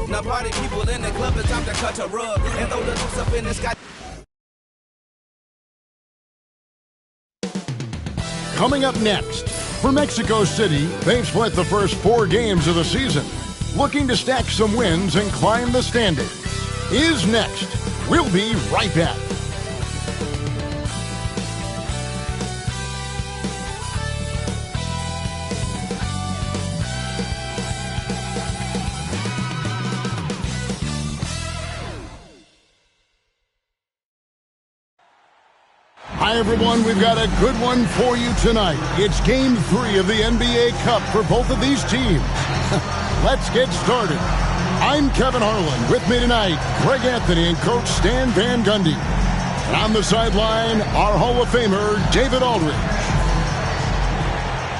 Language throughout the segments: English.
Now party people in the club, it's time to cut a rug and throw the loose up in the sky. Coming up next, for Mexico City, they've split the first 4 games of the season, looking to stack some wins and climb the standings. Is next. We'll be right back. Hi, everyone. We've got a good one for you tonight. It's Game 3 of the NBA Cup for both of these teams. Let's get started. I'm Kevin Harlan. With me tonight, Greg Anthony and Coach Stan Van Gundy. And on the sideline, our Hall of Famer, David Aldridge.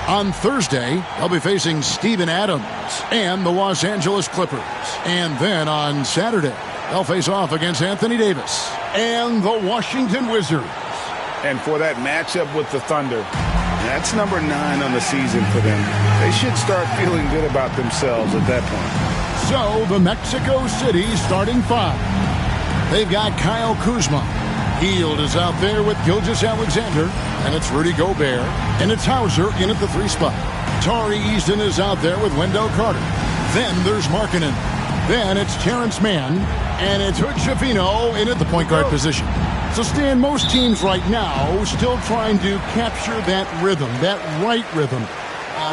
On Thursday, they'll be facing Steven Adams and the Los Angeles Clippers. And then on Saturday, they'll face off against Anthony Davis and the Washington Wizards. And for that matchup with the Thunder, that's number 9 on the season for them. They should start feeling good about themselves at that point. So, the Mexico City starting 5. They've got Kyle Kuzma. Hield is out there with Gilgeous-Alexander. And it's Rudy Gobert. And it's Hauser in at the 3 spot. Tari Easton is out there with Wendell Carter. Then there's Markkanen. Then it's Terrence Mann. And it's Hood Schifino in at the point guard position. So, Stan, most teams right now still trying to capture that rhythm, that right rhythm.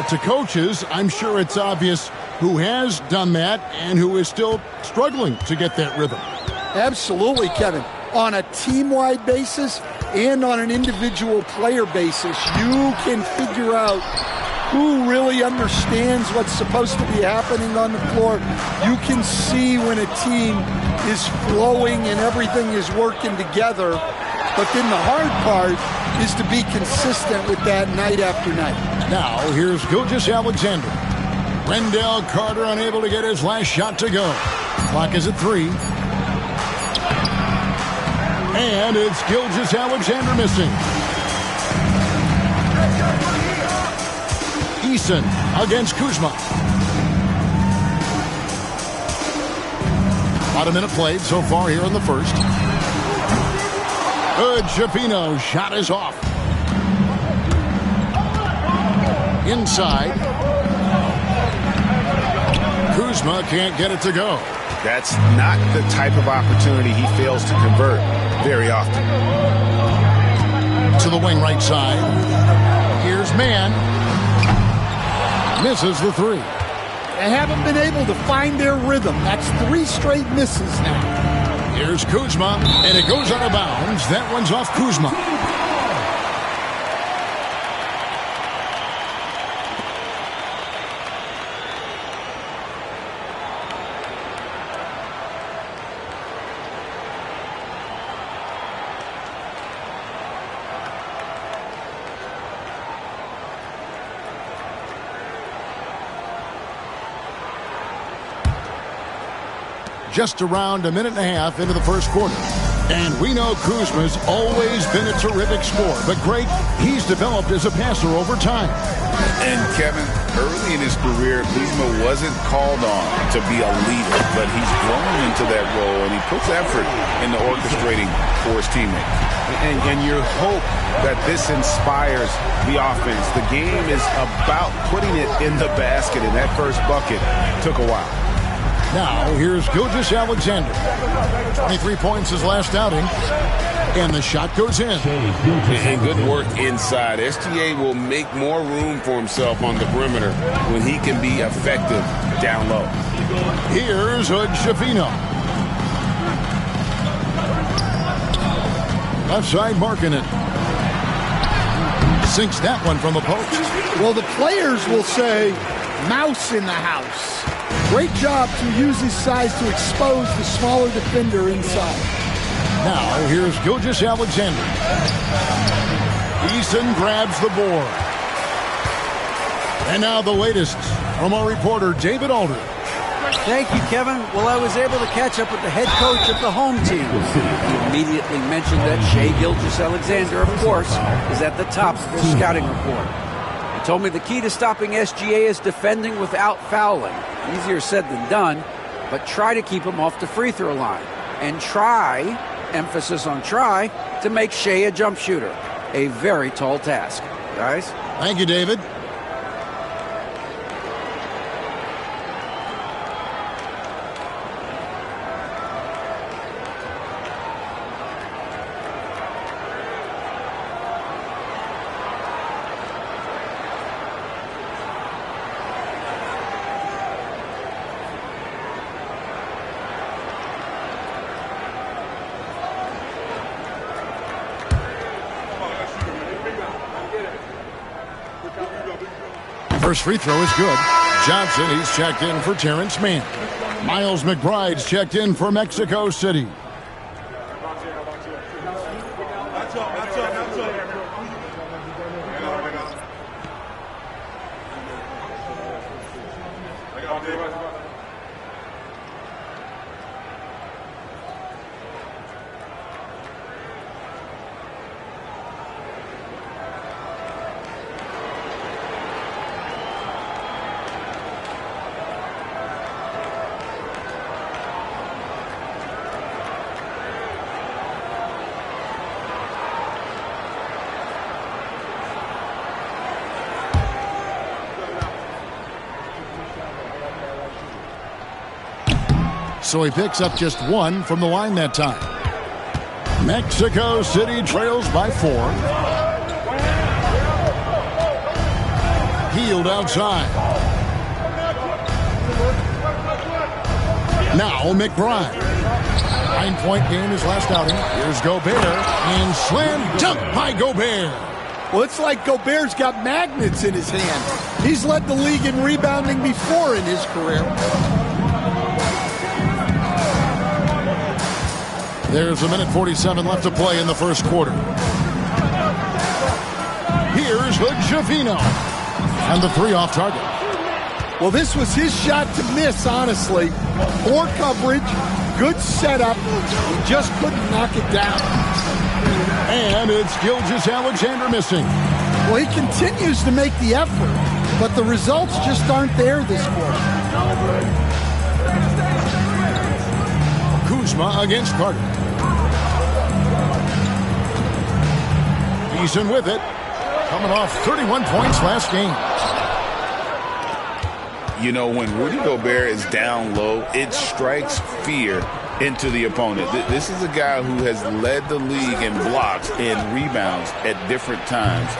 To coaches, I'm sure it's obvious who has done that and who is still struggling to get that rhythm. Absolutely, Kevin. On a team-wide basis and on an individual player basis, you can figure out who really understands what's supposed to be happening on the floor. You can see when a team is flowing and everything is working together. But then the hard part is to be consistent with that night after night. Now, here's Gilgeous-Alexander. Wendell Carter unable to get his last shot to go. Clock is at 3. And it's Gilgeous-Alexander missing. Eason against Kuzma. About a minute played so far here in the first. Good. Schifino shot is off. Inside. Kuzma can't get it to go. That's not the type of opportunity he fails to convert very often. To the wing right side. Here's Mann. Misses the 3. They haven't been able to find their rhythm. That's 3 straight misses now. Here's Kuzma, and it goes out of bounds. That one's off Kuzma. Just around a minute and a half into the first quarter. And we know Kuzma's always been a terrific scorer. But, Greg, he's developed as a passer over time. And, Kevin, early in his career, Kuzma wasn't called on to be a leader. But he's grown into that role, and he puts effort into orchestrating for his teammates. And you hope that this inspires the offense. The game is about putting it in the basket, and that first bucket took a while. Now, here's Gilgeous-Alexander. 23 points his last outing. And the shot goes in. And good work inside. SGA will make more room for himself on the perimeter when he can be effective down low. Here's Hood Schifino. Left side Markkanen. Sinks that one from the post. Well, the players will say, mouse in the house. Great job to use his size to expose the smaller defender inside. Now, here's Gilgeous-Alexander. Eason grabs the board. And now the latest from our reporter, David Aldridge. Thank you, Kevin. Well, I was able to catch up with the head coach of the home team. He immediately mentioned that Shai Gilgeous-Alexander, of course, is at the top of the scouting report. He told me the key to stopping SGA is defending without fouling. Easier said than done, but try to keep him off the free throw line. And try, emphasis on try, to make Shea a jump shooter. A very tall task. Guys? Thank you, David. First free throw is good. Johnson, he's checked in for Terrence Mann. Miles McBride's checked in for Mexico City. So he picks up just one from the line that time. Mexico City trails by 4. Healed outside. Now McBride. 9-point game his last outing. Here's Gobert. And slam dunk by Gobert. Well, it's like Gobert's got magnets in his hand. He's led the league in rebounding before in his career. There's 1:47 left to play in the first quarter. Here's Hood-Schifino. And the 3 off target. Well, this was his shot to miss, honestly. Poor coverage, good setup. He just couldn't knock it down. And it's Gilgeous-Alexander missing. Well, he continues to make the effort, but the results just aren't there this quarter. Kuzma against Carter. Eason with it. Coming off 31 points last game. You know, when Rudy Gobert is down low, it strikes fear into the opponent. This is a guy who has led the league in blocks and rebounds at different times.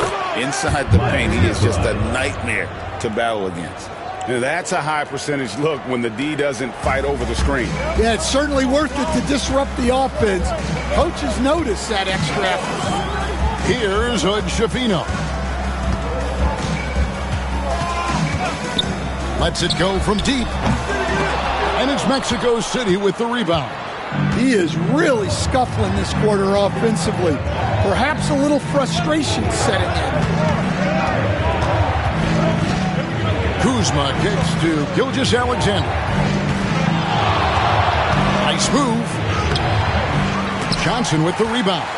Inside the paint, he is just a nightmare to battle against. Now, that's a high percentage look when the D doesn't fight over the screen. Yeah, it's certainly worth it to disrupt the offense. Coaches notice that extra effort. Here's Hood-Schifino. Lets it go from deep. And it's Mexico City with the rebound. He is really scuffling this quarter offensively. Perhaps a little frustration setting in. Kuzma kicks to Gilgeous-Alexander. Nice move. Johnson with the rebound.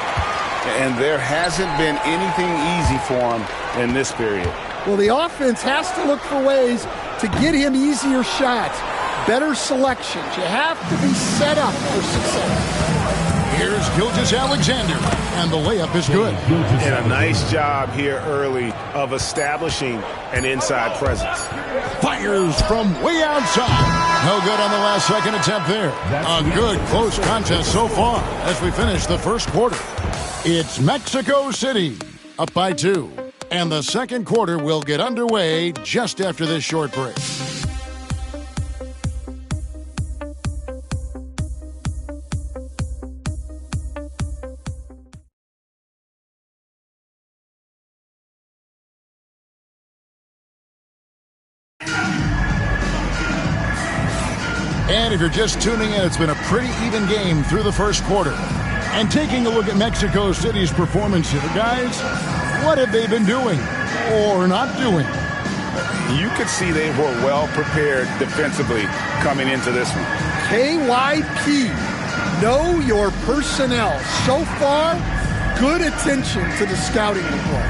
And there hasn't been anything easy for him in this period. Well, the offense has to look for ways to get him easier shots, better selections. You have to be set up for success. Here's Gilgeous-Alexander, and the layup is good. And a nice job here early of establishing an inside presence. Fires from way outside. No good on the last second attempt there. A good close contest so far as we finish the first quarter. It's Mexico City up by 2. And the second quarter will get underway just after this short break. And if you're just tuning in, it's been a pretty even game through the first quarter. And taking a look at Mexico City's performance here, guys, what have they been doing or not doing? You could see they were well prepared defensively coming into this one. KYP, know your personnel. So far, good attention to the scouting report.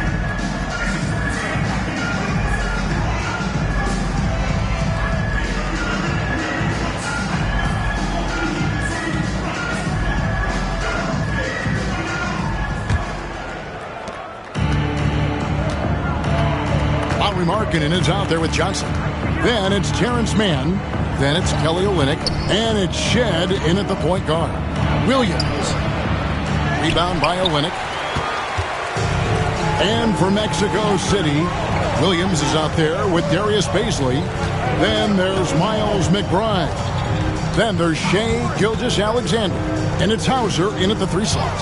Markkanen is out there with Johnson. Then it's Terrence Mann. Then it's Kelly Olynyk. And it's Shed in at the point guard. Williams. Rebound by Olynyk. And for Mexico City, Williams is out there with Darius Baisley. Then there's Miles McBride. Then there's Shea Gilgeous-Alexander. And it's Hauser in at the 3 slot.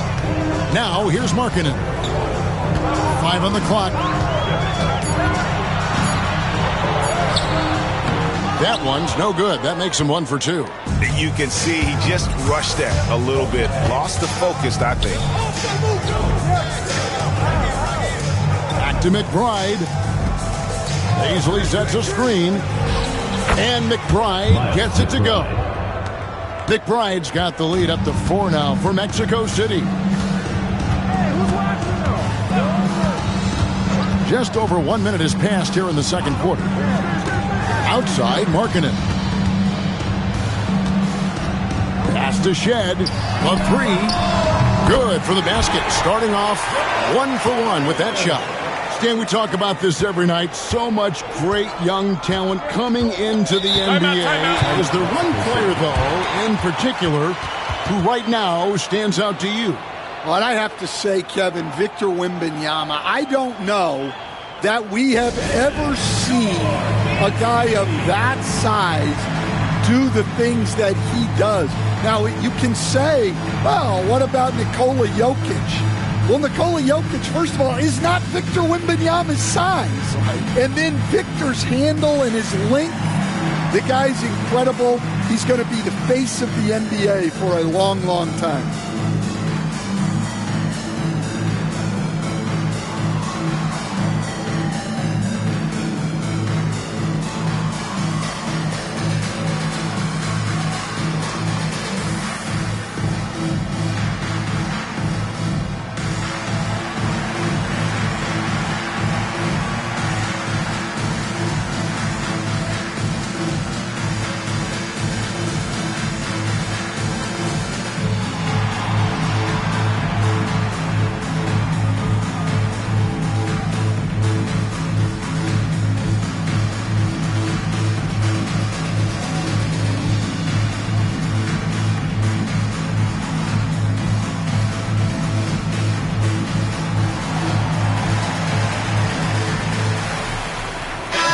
Now here's Markkanen. 5 on the clock. That one's no good. That makes him 1 for 2. You can see he just rushed that a little bit. Lost the focus, I think. Back to McBride. Baisley sets a screen. And McBride gets it to go. McBride's got the lead up to 4 now for Mexico City. Just over 1 minute has passed here in the second quarter. Outside, Markkanen. Pass to Shed. A 3. Good for the basket. Starting off 1 for 1 with that shot. Stan, we talk about this every night. So much great young talent coming into the NBA. Is there one player, though, in particular, who right now stands out to you? Well, I have to say, Kevin, Victor Wembanyama. I don't know that we have ever seen a guy of that size do the things that he does. Now, you can say, well, what about Nikola Jokic? Well, Nikola Jokic, first of all, is not Victor Wembanyama's size. And then Victor's handle and his length, the guy's incredible. He's going to be the face of the NBA for a long, long time.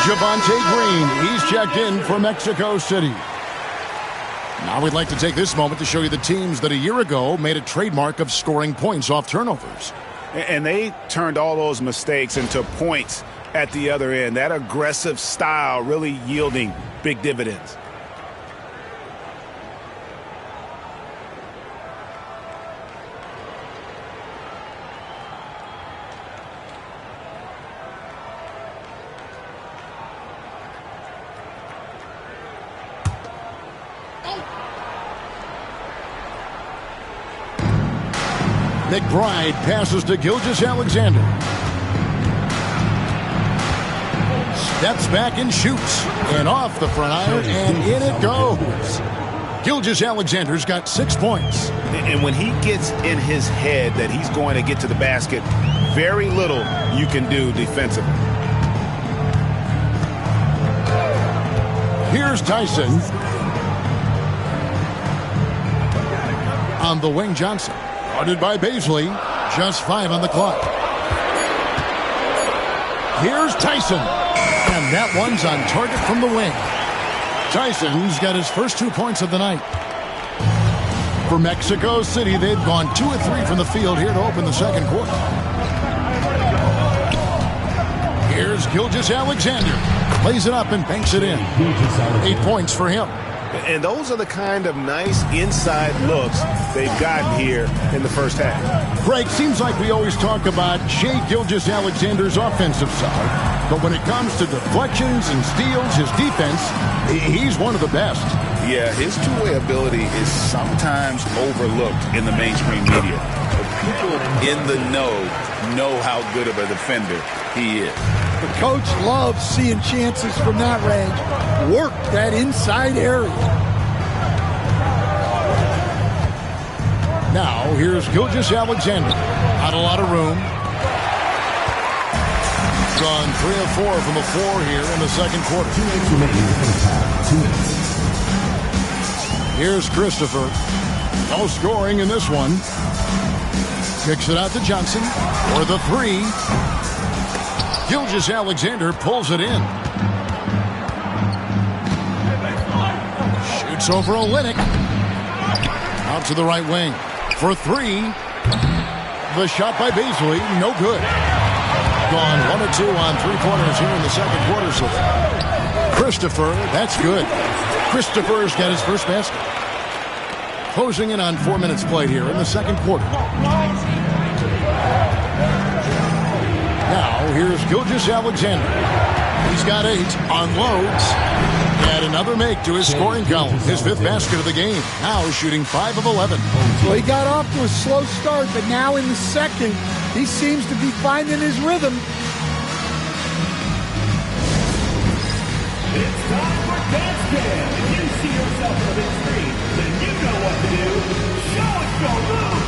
Javonte Green, he's checked in for Mexico City. Now we'd like to take this moment to show you the teams that a year ago made a trademark of scoring points off turnovers. And they turned all those mistakes into points at the other end. That aggressive style really yielding big dividends. McBride passes to Gilgeous-Alexander. Steps back and shoots. And off the front iron, and in it goes. Gilgeous-Alexander's got 6 points. And when he gets in his head that he's going to get to the basket, very little you can do defensively. Here's Tyson. On the wing, Johnson. Guarded by Baisley. Just 5 on the clock. Here's Tyson. And that one's on target from the wing. Tyson's got his first 2 points of the night. For Mexico City, they've gone 2 of 3 from the field here to open the second quarter. Here's Gilgeous-Alexander. Plays it up and banks it in. 8 points for him. And those are the kind of nice inside looks they've gotten here in the first half. Greg, seems like we always talk about Shea Gilgeous-Alexander's offensive side. But when it comes to deflections and steals, his defense, he's one of the best. Yeah, his two-way ability is sometimes overlooked in the mainstream media. But people in the know how good of a defender he is. The coach loves seeing chances from that range. Work that inside area. Now, here's Gilgeous-Alexander. Not a lot of room. Gone 3 of 4 from the floor here in the second quarter. Here's Christopher. No scoring in this one. Kicks it out to Johnson for the three. Gilgeous-Alexander pulls it in. Shoots over Olynyk. Out to the right wing for three. The shot by Beasley, no good. Gone 1 of 2 on three-pointers here in the second quarter. So Christopher, that's good. Christopher's got his first basket. Closing in on 4 minutes played here in the second quarter. Now here's Gilgeous-Alexander. He's got 8, unloads. Add another make to his scoring column. His 5th basket of the game. Now shooting 5 of 11. Well, he got off to a slow start, but now in the second, he seems to be finding his rhythm. It's time for Dance Jam. If you see yourself on the big screen, then you know what to do. Show us your moves.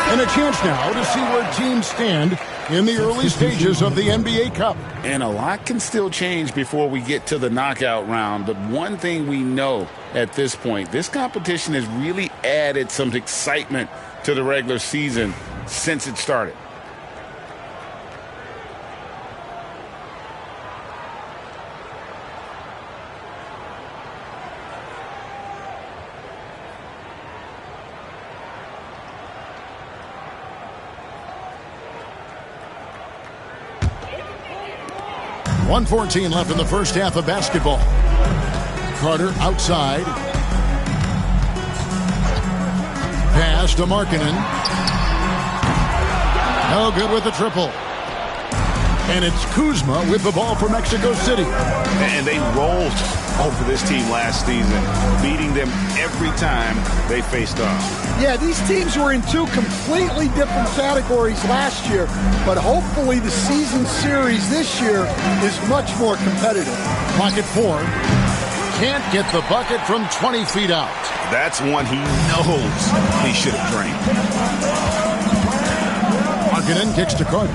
And a chance now to see where teams stand in the early stages of the NBA Cup. And a lot can still change before we get to the knockout round. But one thing we know at this point, this competition has really added some excitement to the regular season since it started. .114 left in the first half of basketball. Carter outside. Pass to Markkanen. No good with the triple. And it's Kuzma with the ball for Mexico City. And they rolled over this team last season, beating them every time they faced off. Yeah, these teams were in 2 completely different categories last year, but hopefully the season series this year is much more competitive. Pocket 4. Can't get the bucket from 20 feet out. That's one he knows he should have drained. Markkanen kicks to Carter.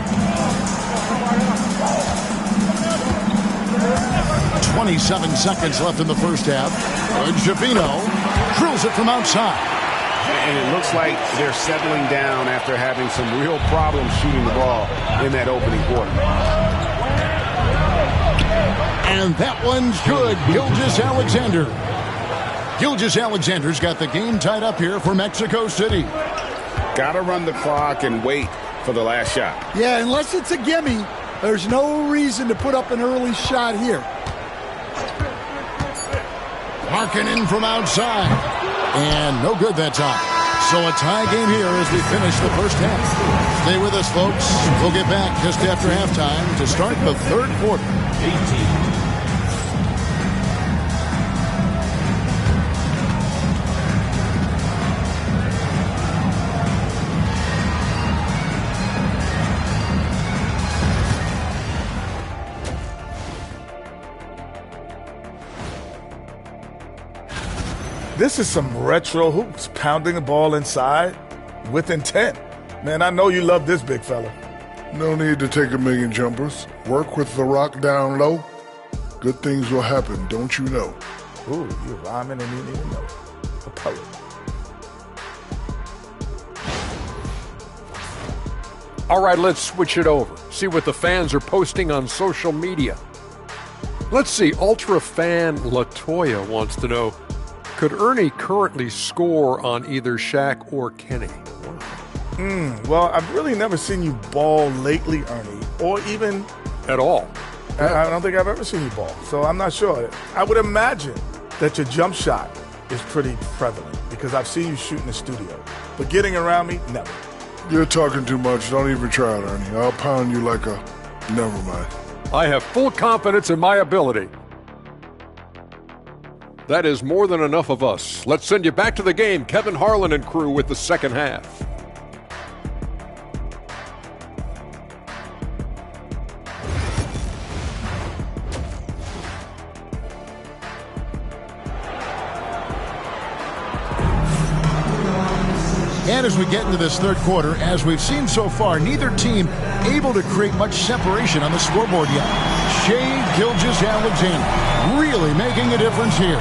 27 seconds left in the first half. Javino drills it from outside. And it looks like they're settling down after having some real problems shooting the ball in that opening quarter. And that one's good. Gilgeous-Alexander. Gilgeous-Alexander's got the game tied up here for Mexico City. Got to run the clock and wait for the last shot. Yeah, unless it's a gimme, there's no reason to put up an early shot here. Markkanen from outside. And no good that time. So a tie game here as we finish the first half. Stay with us, folks. We'll get back just after halftime to start the third quarter. 18. This is some retro hoops, pounding the ball inside with intent. Man, I know you love this big fella. No need to take a million jumpers. Work with the rock down low. Good things will happen, don't you know? Ooh, you're rhyming and you didn't even know. color. All right, let's switch it over. See what the fans are posting on social media. Let's see, Ultra fan Latoya wants to know, could Ernie currently score on either Shaq or Kenny? Well, I've really never seen you ball lately, Ernie, or even at all. I don't think I've ever seen you ball, so I'm not sure. I would imagine that your jump shot is pretty prevalent because I've seen you shoot in the studio. But getting around me, never. You're talking too much. Don't even try it, Ernie. I'll pound you like a... Never mind. I have full confidence in my ability. That is more than enough of us. Let's send you back to the game, Kevin Harlan and crew, with the second half. And as we get into this third quarter, as we've seen so far, neither team able to create much separation on the scoreboard yet. Shai Gilgeous-Alexander really making a difference here.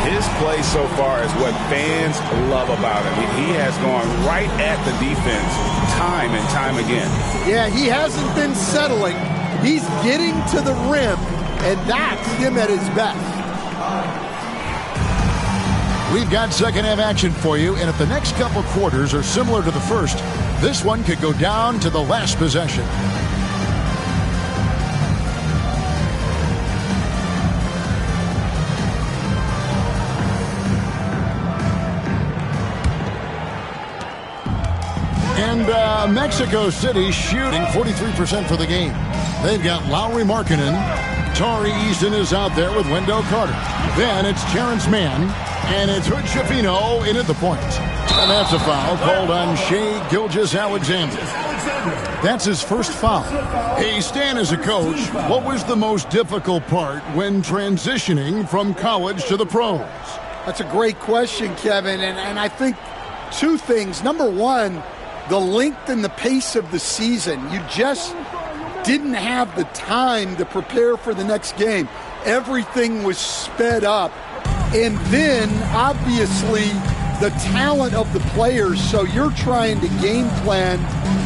His play so far is what fans love about him. He has gone right at the defense time and time again. Yeah, he hasn't been settling. He's getting to the rim, and that's him at his best. We've got second half action for you, and if the next couple quarters are similar to the first, this one could go down to the last possession. And Mexico City shooting 43% for the game. They've got Lauri Markkanen. Tari Easton is out there with Wendell Carter. Then it's Terrence Mann. And it's Hood Schifino in at the point. And that's a foul called on Shai Gilgeous-Alexander. That's his first foul. Hey, Stan, as a coach, what was the most difficult part when transitioning from college to the pros? That's a great question, Kevin. And I think two things. Number one, the length and the pace of the season. You just didn't have the time to prepare for the next game. Everything was sped up. And then, obviously, the talent of the players. So you're trying to game plan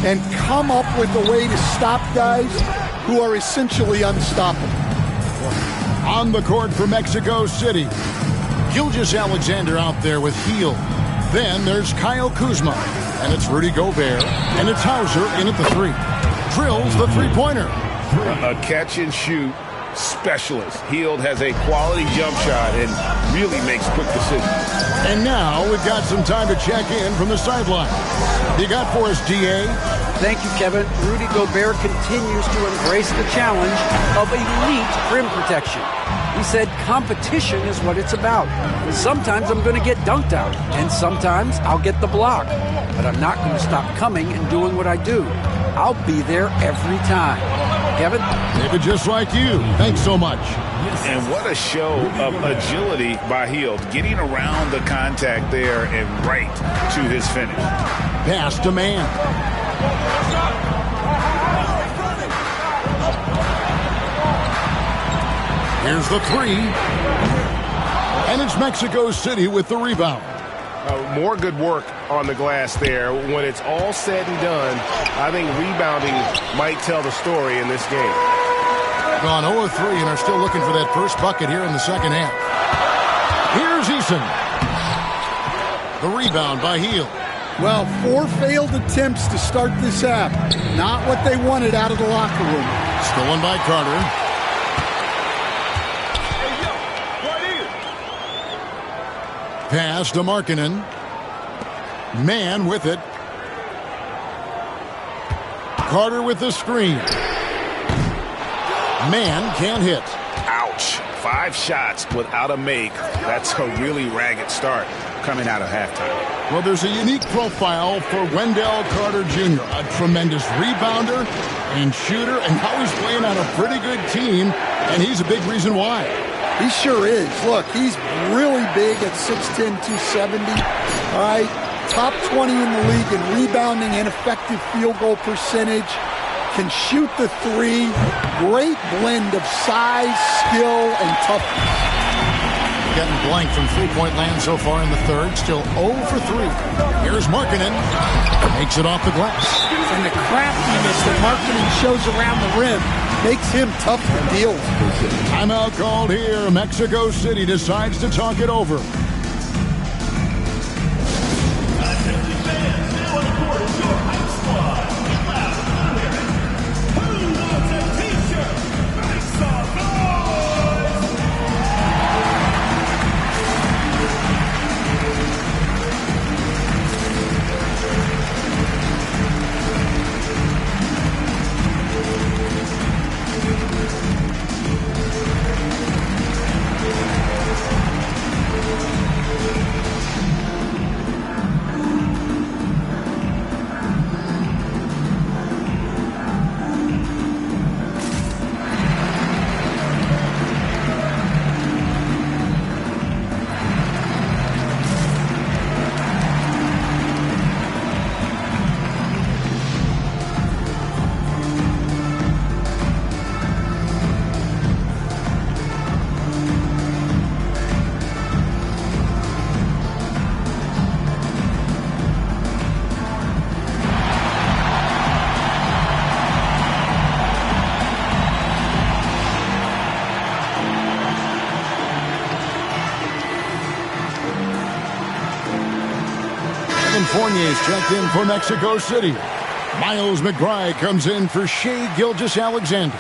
and come up with a way to stop guys who are essentially unstoppable. On the court for Mexico City, Gilgeous-Alexander out there with Heel. Then there's Kyle Kuzma. And it's Rudy Gobert. And it's Hauser in at the three. Drills the three-pointer. A catch-and-shoot specialist. Hield has a quality jump shot and really makes quick decisions. And now we've got some time to check in from the sideline. You got for us, DA? Thank you, Kevin. Rudy Gobert continues to embrace the challenge of elite rim protection. He said competition is what it's about. Sometimes I'm going to get dunked out, and sometimes I'll get the block. But I'm not going to stop coming and doing what I do. I'll be there every time. Kevin? David, just like you. Thanks so much. And what a show of agility by Hield, getting around the contact there and right to his finish. Pass to Mann. Here's the three. And it's Mexico City with the rebound. More good work on the glass there. When it's all said and done, I think rebounding might tell the story in this game. Gone 0-3 and are still looking for that first bucket here in the second half. Here's Eason. The rebound by Hield. Well, 4 failed attempts to start this half. Not what they wanted out of the locker room. Stolen by Carter. Pass to Markkanen. Mann with it. Carter with the screen. Mann can't hit. Ouch. 5 shots without a make. That's a really ragged start coming out of halftime. Well, there's a unique profile for Wendell Carter Jr., a tremendous rebounder and shooter, and now he's playing on a pretty good team, and he's a big reason why. He sure is. Look, he's really big at 6'10", 270. All right, top 20 in the league in rebounding and effective field goal percentage. Can shoot the three. Great blend of size, skill, and toughness. getting blank from three-point land so far in the third. Still 0 for 3. Here's Markkanen. Makes it off the glass. And the craftiness that Markkanen shows around the rim makes him tough to deal with. Timeout called here. Mexico City decides to talk it over. Fournier's checked in for Mexico City. Miles McBride comes in for Shai Gilgeous-Alexander.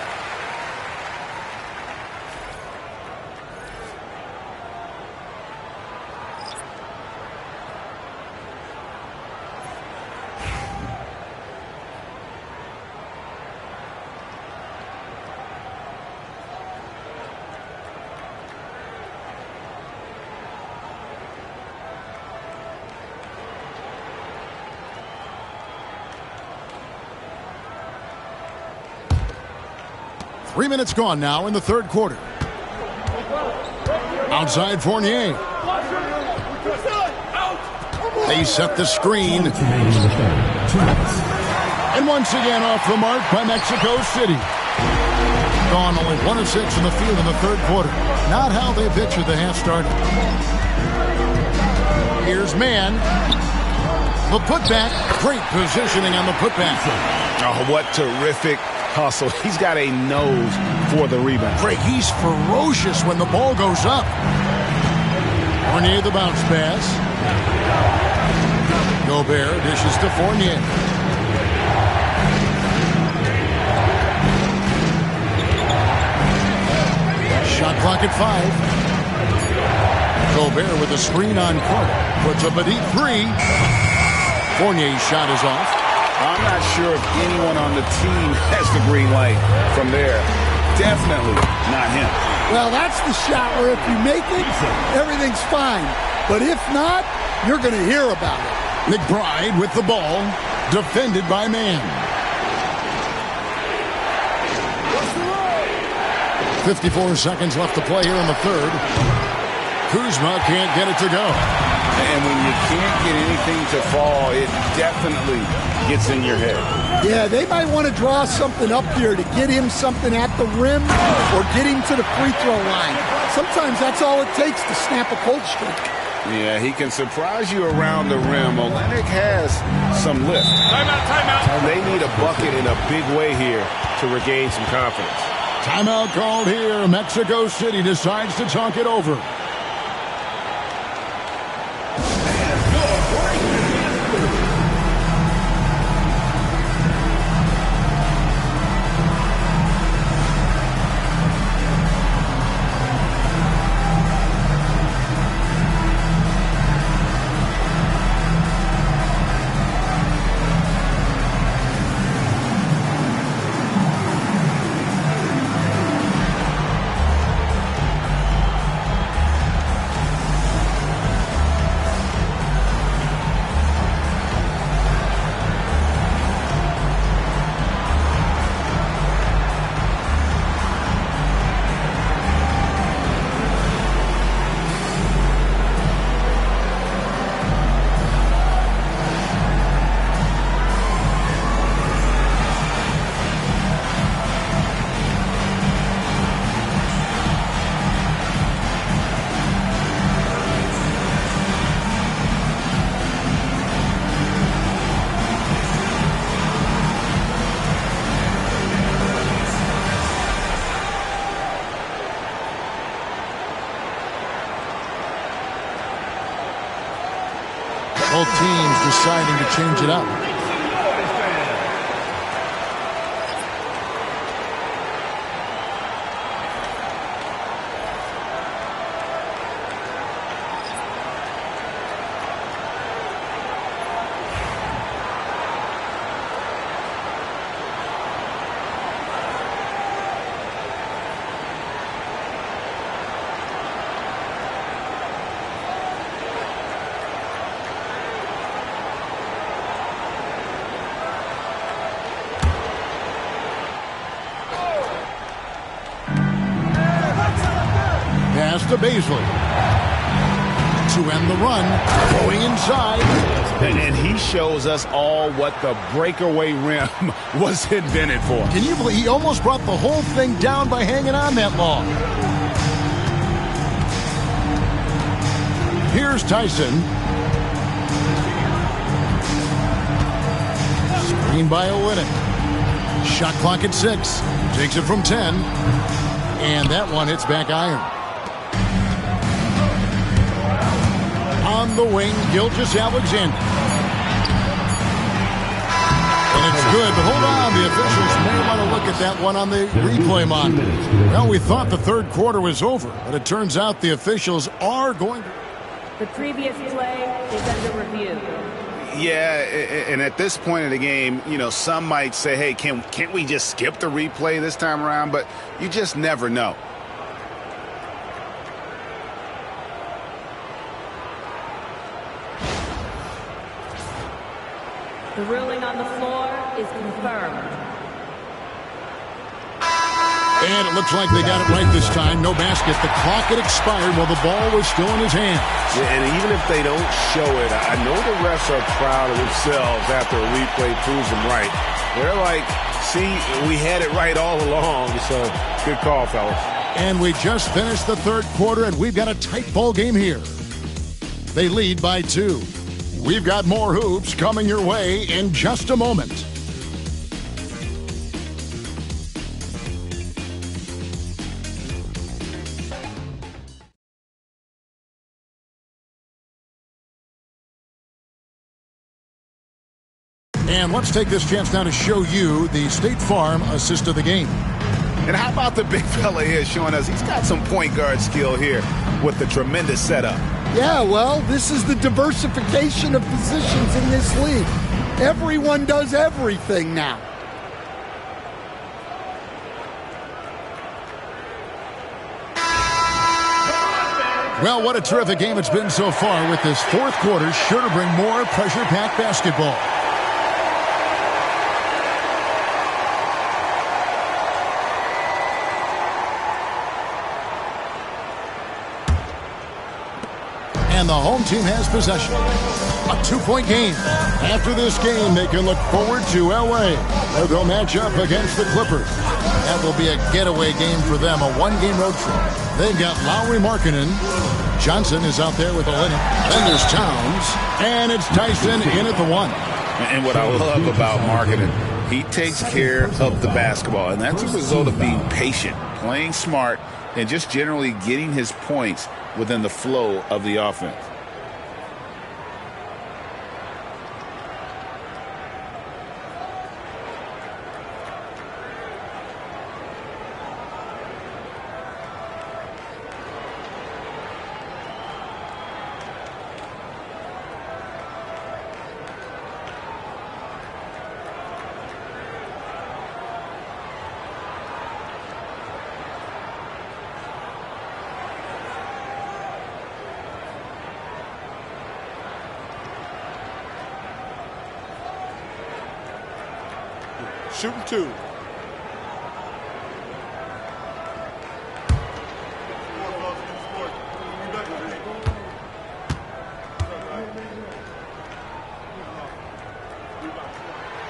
Three minutes gone now in the third quarter. Outside Fournier. They set the screen. And once again off the mark by Mexico City. Gone only 1 of 6 in the field in the third quarter. Not how they pictured the half started. Here's Mann. The putback. Great positioning on the putback. Oh, what terrific hustle. He's got a nose for the rebound. Craig, he's ferocious when the ball goes up. Fournier the bounce pass. Gobert dishes to Fournier. Shot clock at 5. Gobert with a screen on court. Puts up a deep 3. Fournier's shot is off. I'm not sure if anyone on the team has the green light from there. Definitely not him. Well, that's the shot where if you make it, everything's fine. But if not, you're going to hear about it. McBride with the ball, defended by Mann. 54 seconds left to play here in the third. Kuzma can't get it to go. And when you can't get anything to fall, it definitely gets in your head. Yeah, they might want to draw something up here to get him something at the rim or get him to the free throw line. Sometimes that's all it takes to snap a cold streak. Yeah, he can surprise you around the rim. Olenek has some lift. Timeout. They need a bucket in a big way here to regain some confidence. Timeout called here. Mexico City decides to talk it over. deciding to change it up. Pass to Baisley. To end the run, going inside. And he shows us all what the breakaway rim was invented for. Can you believe he almost brought the whole thing down by hanging on that long? Here's Tyson. Screen by Olynyk. Shot clock at 6. Takes it from 10. And that one hits back iron. On the wing, Gilgeous-Alexander. And it's good, but hold on. The officials may want to look at that one on the replay monitor. Well, we thought the third quarter was over, but it turns out the officials are going to... The previous play is under review. Yeah, and at this point in the game, you know, some might say, hey, can't we just skip the replay this time around? But you just never know. The ruling on the floor is confirmed. And it looks like they got it right this time. No basket. The clock had expired while the ball was still in his hands. Yeah, and even if they don't show it, I know the refs are proud of themselves after a replay proves them right. They're like, see, we had it right all along. So good call, fellas. And we just finished the third quarter, and we've got a tight ball game here. They lead by 2. We've got more hoops coming your way in just a moment. And let's take this chance now to show you the State Farm assist of the game. And how about the big fella here showing us he's got some point guard skill here with the tremendous setup. Yeah, well, this is the diversification of positions in this league. Everyone does everything now. Well, what a terrific game it's been so far, with this fourth quarter sure to bring more pressure-packed basketball. And the home team has possession. A 2-point game. After this game, they can look forward to L.A., where they'll match up against the Clippers. That will be a getaway game for them, a one-game road trip. They've got Lowry Markkanen. Johnson is out there with Olynyk. Then there's Towns. And it's Tyson in at the 1. And what I love about Markkanen, he takes care of the basketball. And that's a result of being patient, playing smart, and just generally getting his points within the flow of the offense. Shooting 2.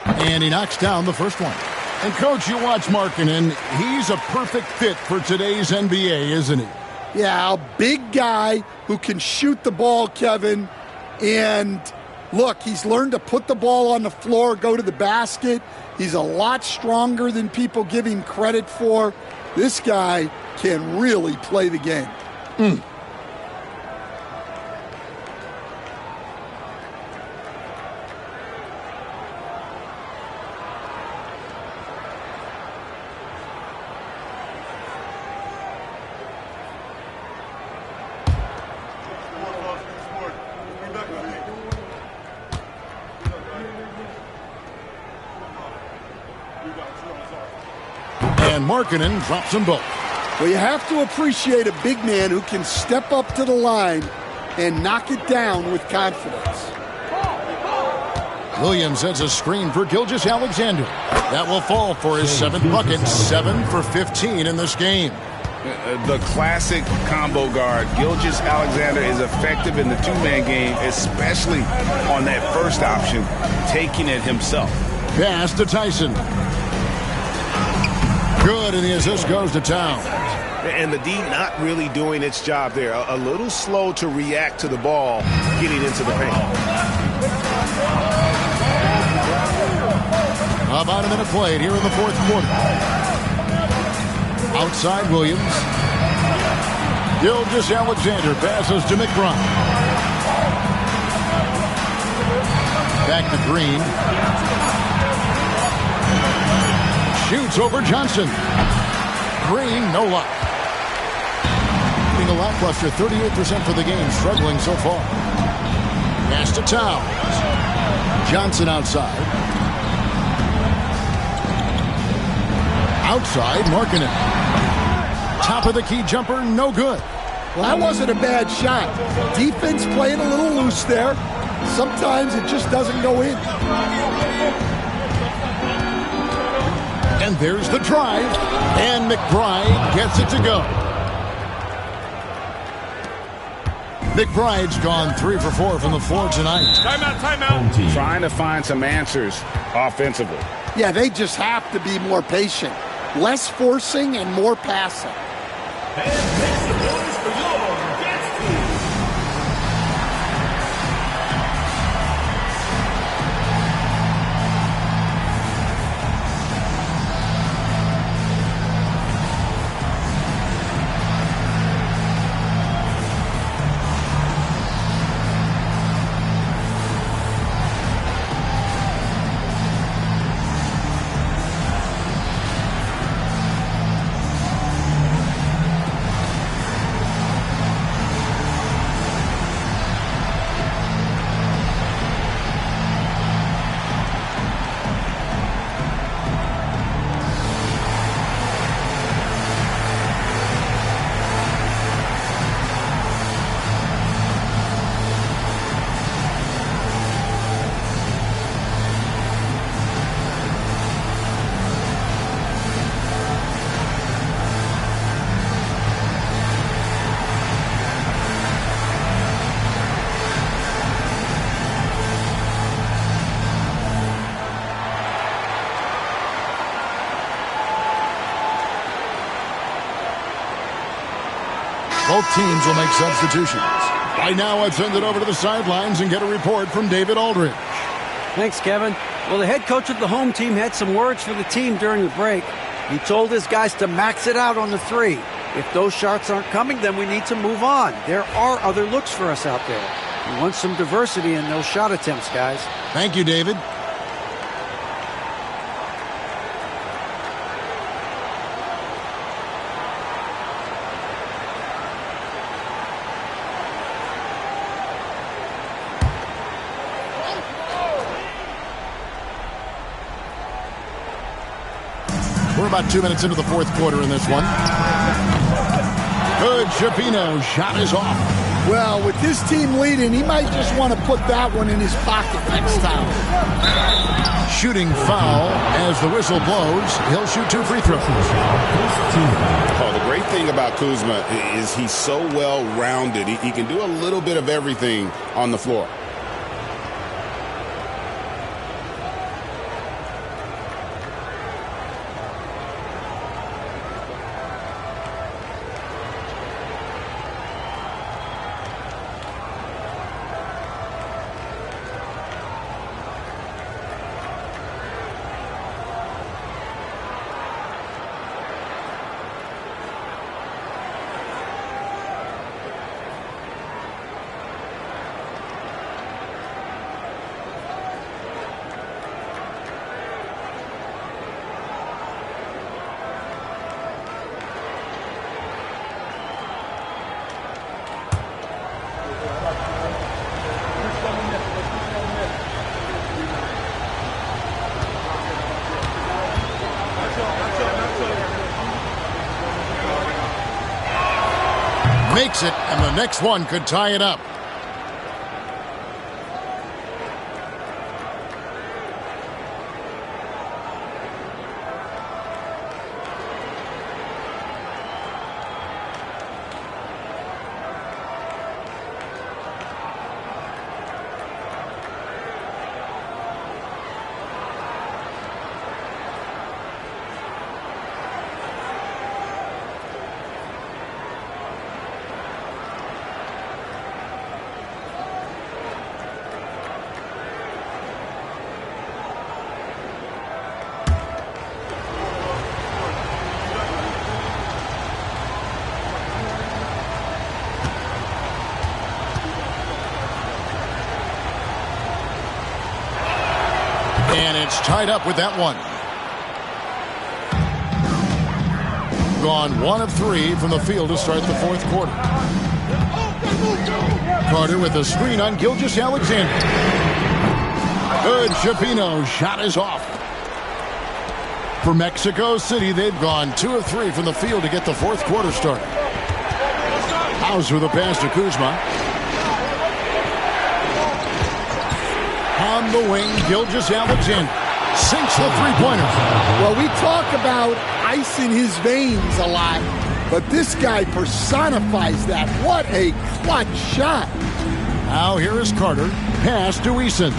And he knocks down the first one. And, Coach, you watch Markkanen. He's a perfect fit for today's NBA, isn't he? Yeah, a big guy who can shoot the ball, Kevin. And, look, he's learned to put the ball on the floor, go to the basket. He's a lot stronger than people give him credit for. This guy can really play the game. And Markkanen drops them both. Well, you have to appreciate a big man who can step up to the line and knock it down with confidence. Williams has a screen for Gilgeous-Alexander. That will fall for his 7th bucket, 7 for 15 in this game. The classic combo guard, Gilgeous-Alexander, is effective in the two-man game, especially on that first option, taking it himself. Pass to Tyson. Good, and the assist goes to Towns. And the D not really doing its job there. A little slow to react to the ball getting into the paint. About a minute played here in the fourth quarter. Outside Williams. Gilgeous-Alexander passes to McBride. Back to Green. Shoots over Johnson. Green, no luck. Being a lackluster 38% for the game, struggling so far. Pass to Towns. Johnson outside. Outside, Markkanen. Top of the key jumper, no good. Well, that wasn't a bad shot. Defense playing a little loose there. Sometimes it just doesn't go in. And there's the drive, and McBride gets it to go. McBride's gone 3 for 4 from the floor tonight. Timeout. Trying to find some answers offensively. Yeah, they just have to be more patient. Less forcing and more passing. And make some noise for your dance team. Both teams will make substitutions. Right now, let's send it over to the sidelines and get a report from David Aldridge. Thanks, Kevin. Well, the head coach of the home team had some words for the team during the break. He told his guys to max it out on the three. If those shots aren't coming, then we need to move on. There are other looks for us out there. We want some diversity in those shot attempts, guys. Thank you, David. We're about 2 minutes into the fourth quarter in this one. Good, Shapino. Shot is off. Well, with this team leading, he might just want to put that one in his pocket next time. Shooting foul as the whistle blows. He'll shoot 2 free throws. Oh, the great thing about Kuzma is he's so well-rounded. He can do a little bit of everything on the floor. Makes it, and the next one could tie it up. And it's tied up with that one. Gone 1 of 3 from the field to start the fourth quarter. Carter with a screen on Gilgeous-Alexander. Good. Shafino shot is off. For Mexico City, they've gone 2 of 3 from the field to get the fourth quarter started. Hauser with a pass to Kuzma. On the wing, Gilgeous-Alexander sinks the three-pointer. Well, we talk about ice in his veins a lot, but this guy personifies that. What a clutch shot. Now here is Carter. Pass to Eason.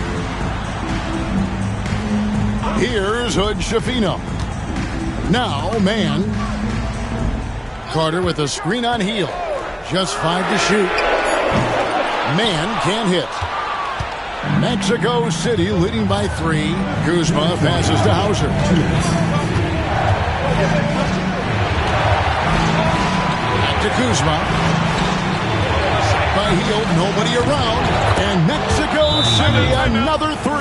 Here's Hood Shafino. Now, man. Carter with a screen on heel. Just 5 to shoot. Man can't hit. Mexico City leading by 3. Kuzma passes to Hauser. Back to Kuzma. By heel, nobody around. And Mexico City another 3.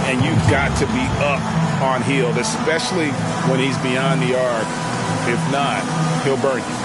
And you've got to be up on Hield, especially when he's beyond the arc. If not, he'll burn you.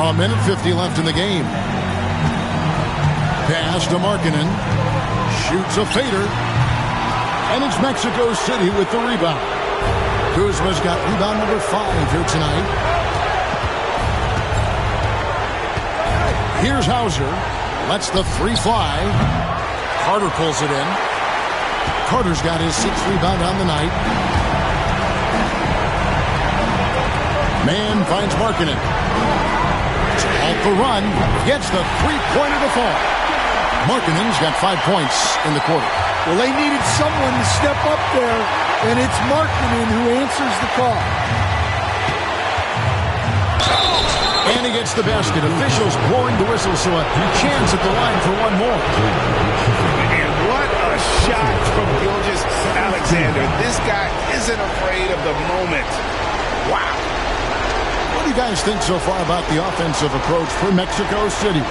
A minute 50 left in the game. Pass to Markkanen. Shoots a fader. And it's Mexico City with the rebound. Kuzma's got rebound number 5 here tonight. Here's Hauser. Lets the 3 fly. Carter pulls it in. Carter's got his 6th rebound on the night. Man finds Markkanen. Off the run, gets the 3-pointer to fall. Markkanen's got 5 points in the quarter. Well, they needed someone to step up there, and it's Markkanen who answers the call. And he gets the basket. Officials blowing the whistle, so a chance at the line for one more. And what a Nice shot from Gilgeous Alexander. This guy isn't afraid of the moment. Wow. What do you guys think so far about the offensive approach for Mexico City?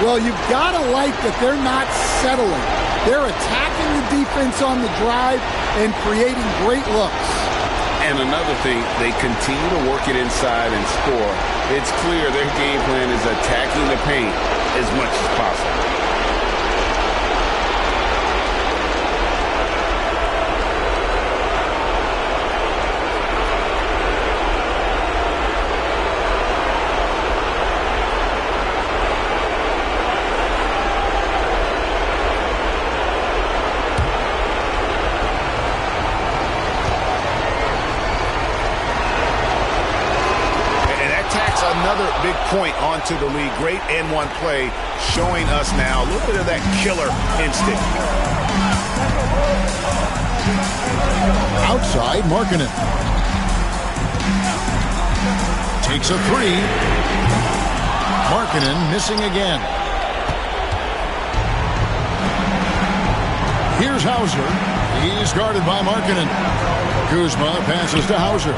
Well, you've got to like that they're not settling. They're attacking the defense on the drive and creating great looks. And another thing, they continue to work it inside and score. It's clear their game plan is attacking the paint as much as possible. Another big point onto the lead. Great N1 play, showing us now a little bit of that killer instinct. Outside, Markkanen takes a three. Markkanen missing again. Here's Hauser. He's guarded by Markkanen. Kuzma passes to Hauser.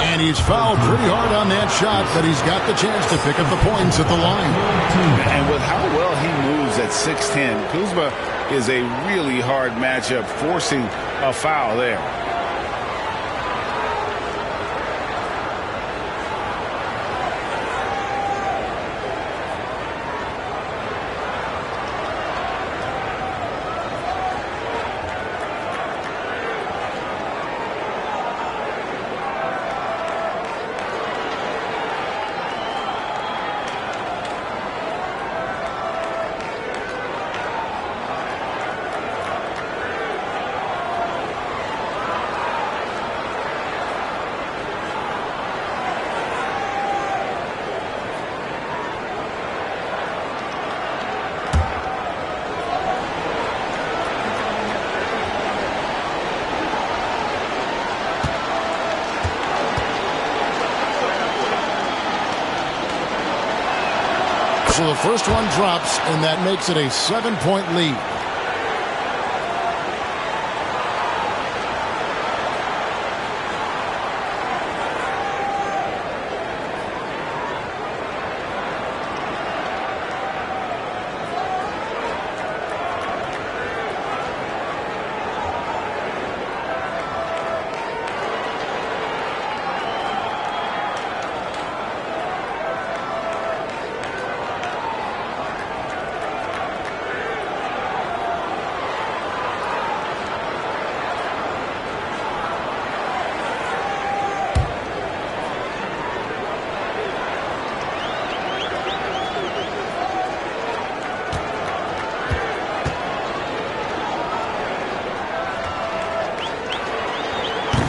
And he's fouled pretty hard on that shot, but he's got the chance to pick up the points at the line. And with how well he moves at 6'10", Kuzma is a really hard matchup, forcing a foul there. So the first one drops, and that makes it a 7-point lead.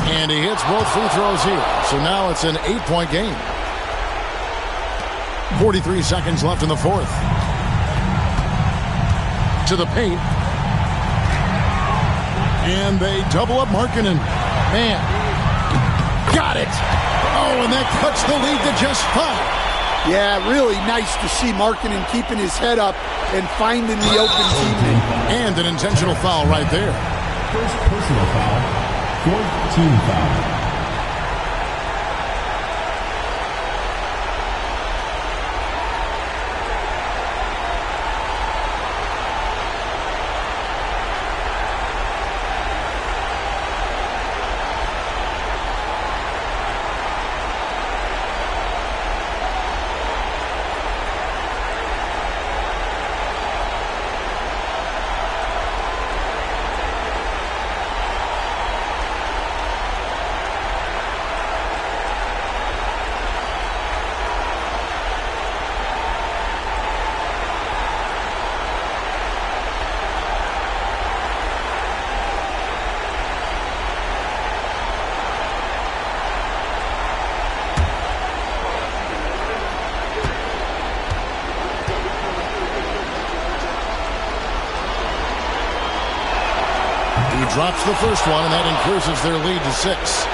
And he hits both free throws here. So now it's an 8-point game. 43 seconds left in the fourth. To the paint. And they double up Markkanen. Man. Got it. Oh, and that cuts the lead to just 5. Yeah, really nice to see Markkanen keeping his head up and finding the open teammate. And an intentional foul right there. First personal foul. Fourth team foul. Drops the first one, and that increases their lead to 6.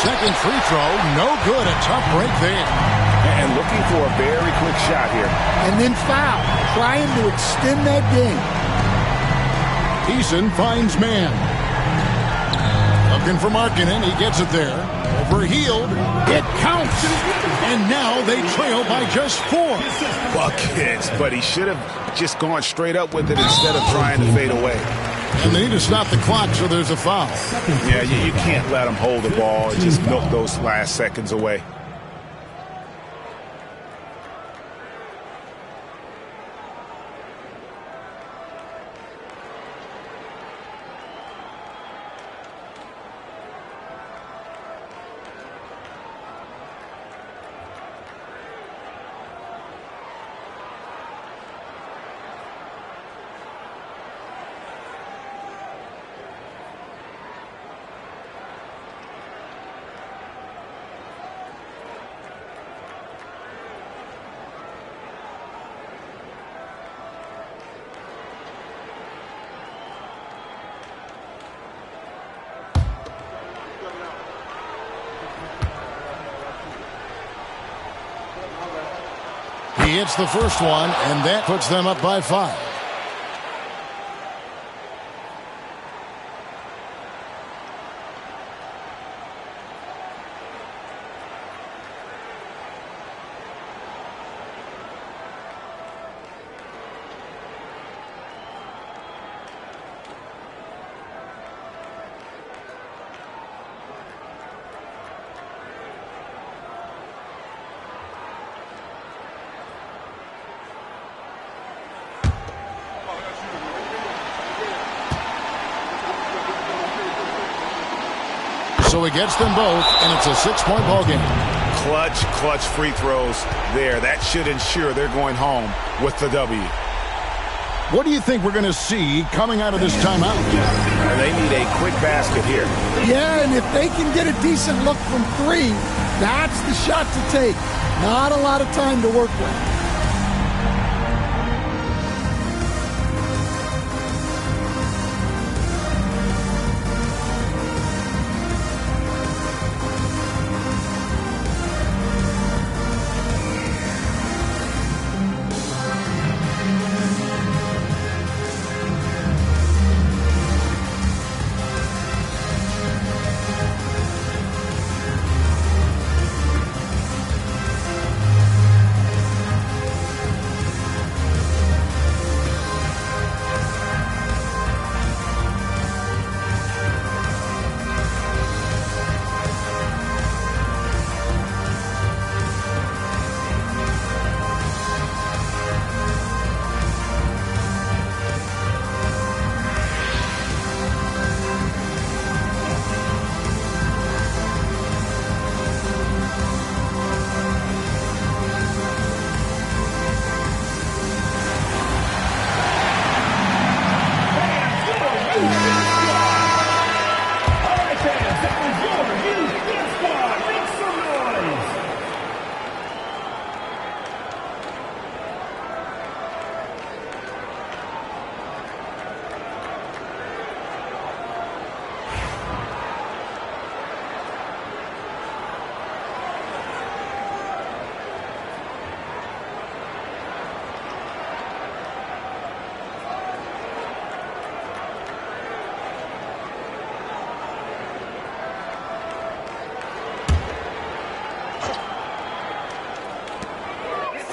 second free throw, no good. A tough break there. And looking for a very quick shot here. And then foul, trying to extend that game. Eason finds man. Looking for Markkanen. He gets it there. Overhealed. It counts. And now they trail by just 4. Buckets, but he should have just gone straight up with it instead of trying to fade away. And they need to stop the clock, so there's a foul. Yeah, you can't let him hold the ball and just milk those last seconds away. He hits the first one, and that puts them up by 5. So he gets them both, and it's a 6-point ball game. Clutch free throws there. That should ensure they're going home with the W. What do you think we're going to see coming out of this timeout? They need a quick basket here. Yeah, and if they can get a decent look from 3, that's the shot to take. Not a lot of time to work with.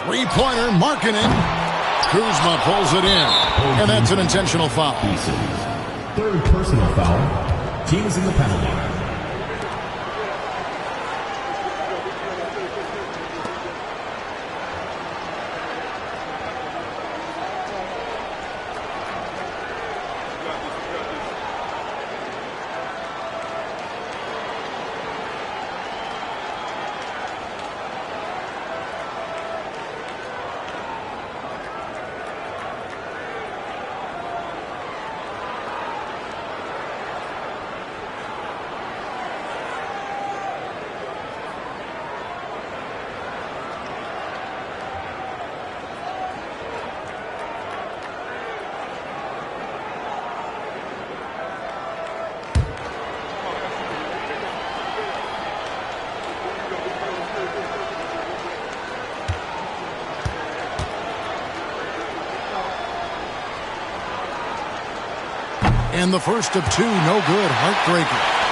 Three-pointer, Markkanen. Kuzma pulls it in, and that's an intentional foul. Third personal foul. Team is in the penalty. And the first of two, no good. Heartbreaker.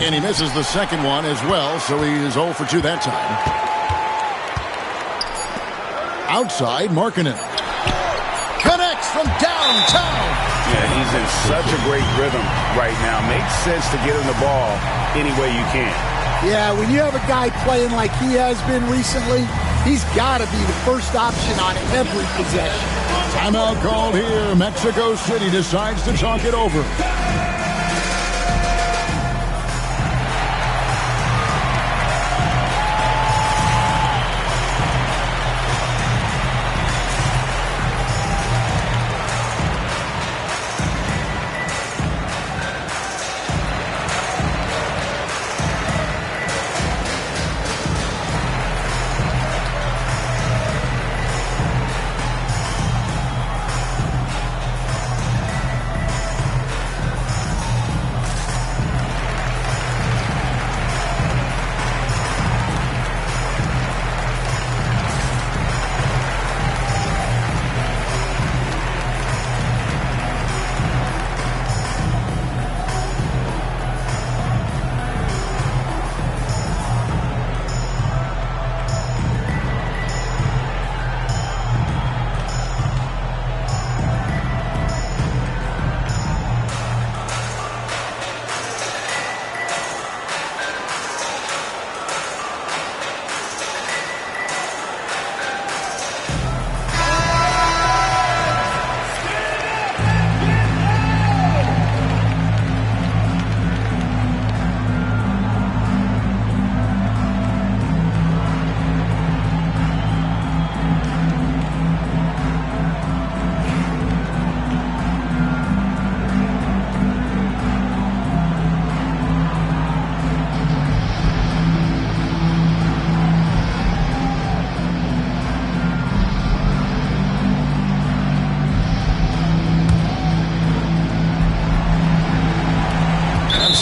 And he misses the second one as well, so he is 0 for 2 that time. Outside, Markkanen. Connects from downtown. Yeah, he's in such a great rhythm right now. Makes sense to get him the ball any way you can. Yeah, when you have a guy playing like he has been recently, he's got to be the first option on every possession. Timeout called here. Mexico City decides to talk it over.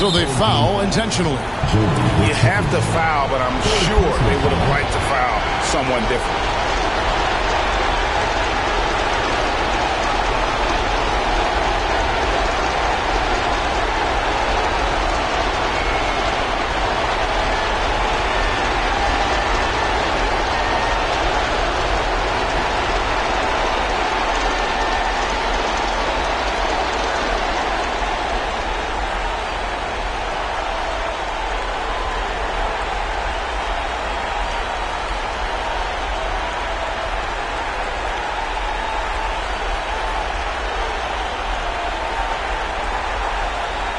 So they foul intentionally. You have to foul, but I'm sure they would have liked to foul someone different.